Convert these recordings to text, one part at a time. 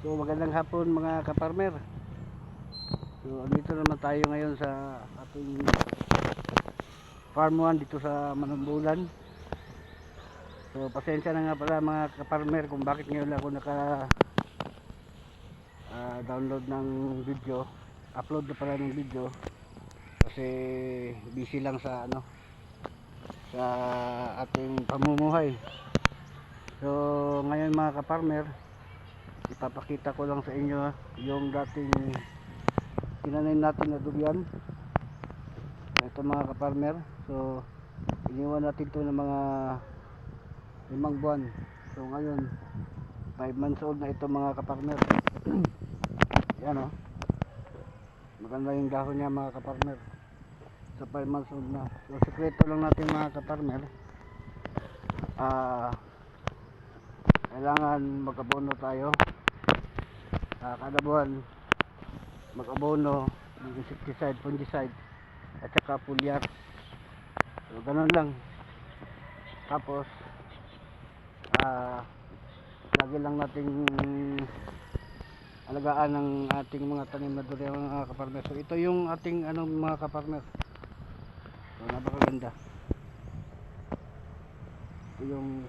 So magandang hapon mga kaparmer. So andito naman tayo ngayon sa ating farm 1 dito sa Manambulan. So pasensya na nga pala mga kaparmer kung bakit ngayon ako naka download ng video, upload na pala ng video kasi busy lang sa sa ating pamumuhay. So ngayon mga kaparmer, ipapakita ko lang sa inyo yung dating tinanim natin na durian. Ito mga kaparmer, so iniwan natin ito ng mga 5 buwan. So ngayon 5 months old na ito mga kaparmer. Yan o, maganda yung dahon niya mga kaparmer sa 5 months old na. So sekreto lang natin mga kaparmer, kailangan mag-abono tayo kada buwan, mag-abono ng insecticide, fungicide at saka foliar. So ganun lang. Tapos lagi lang nating alagaan ng ating mga tanim na durian mga kaparmer. So ito yung ating mga kaparmer. So napakaganda. Ito yung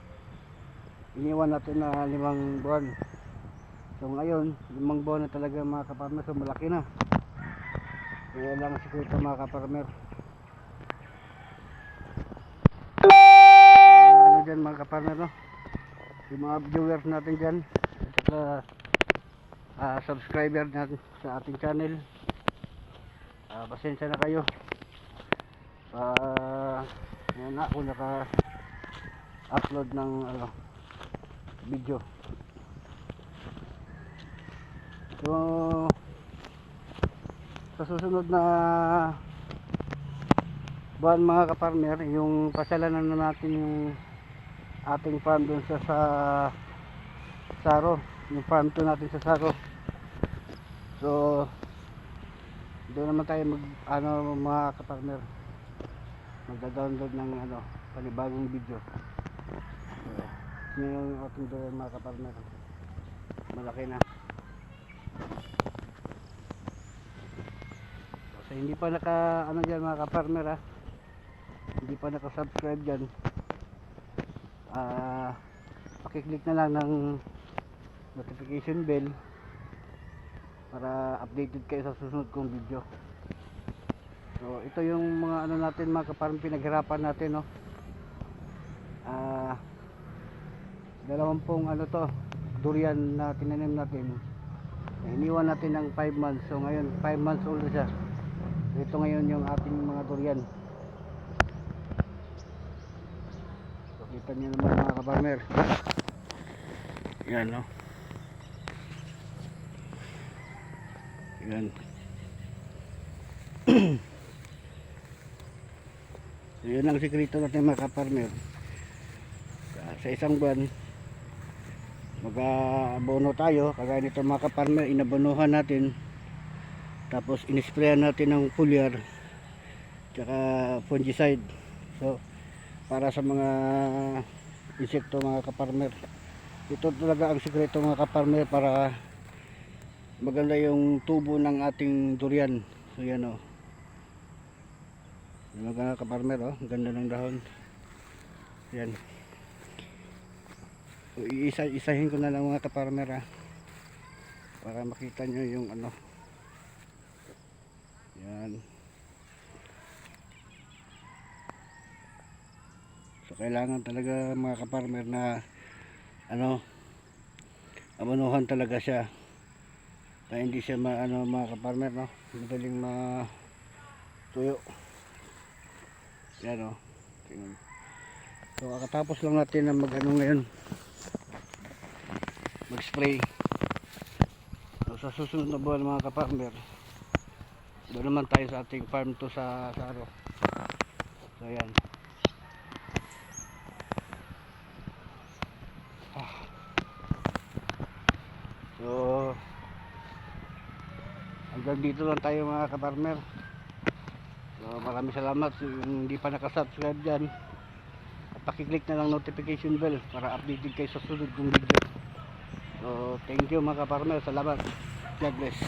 iniwan natin na 5 buwan. So ngayon 5 buwan na talaga mga kaparmer. So malaki na. Kaya lang sikreto mga kaparmer. Ano dyan mga kaparmer, no? Yung mga viewers natin dyan at saka subscriber natin sa ating channel, pasensya na kayo. Yan na ako naka upload ng video. So sa susunod na buwan mga kaparmer, yung pasyalanan na natin yung ating farm dun sa Saro, yung farm 2 natin sa Saro. So doon naman tayo mga kaparmer, magda-download ng panibagong video. So yun yung ating doon mga kaparmer, malaki na. So hindi pa naka dyan mga kaparmer, hindi pa naka-subscribe dyan, pakiclick na lang ng notification bell para updated kayo sa susunod kong video. So ito yung mga natin mga kaparmer, pinaghirapan natin, no? 20 to durian na tinanim natin, iniwan natin ng 5 months. So ngayon 5 months old na siya. So ito ngayon yung ating mga durian. So kita nyo naman mga kaparmer, yan, no? Yan. So yun ang sikreto natin mga kaparmer. Sa isang buwan mag-abono tayo, kagaya nito mga kaparmer, inabonohan natin, tapos inisprayan natin ng foliar tsaka fungicide. So para sa mga insekto mga kaparmer, ito talaga ang sikreto mga kaparmer para maganda yung tubo ng ating durian. So yan o, mga kaparmer, ang ganda ng dahon. Yan. So isahin ko na lang mga kaparmer, para makita nyo yung yan. So kailangan talaga mga kaparmer na abonohan talaga siya para hindi siya mga kaparmer, no? Madaling matuyo. Yan o. So kakatapos lang natin na ngayon mag-spray. So sa susunod na buwan mga kaparmer, doon naman tayo sa ating farm 2 sa Saro. So yan. So hanggang dito lang tayo mga kaparmer. So maraming salamat yung hindi pa nakasubscribe dyan, at pakiclick na lang notification bell para updated kayo sa sunod kong video. So So thank you mga ka-farmer, salamat. God bless.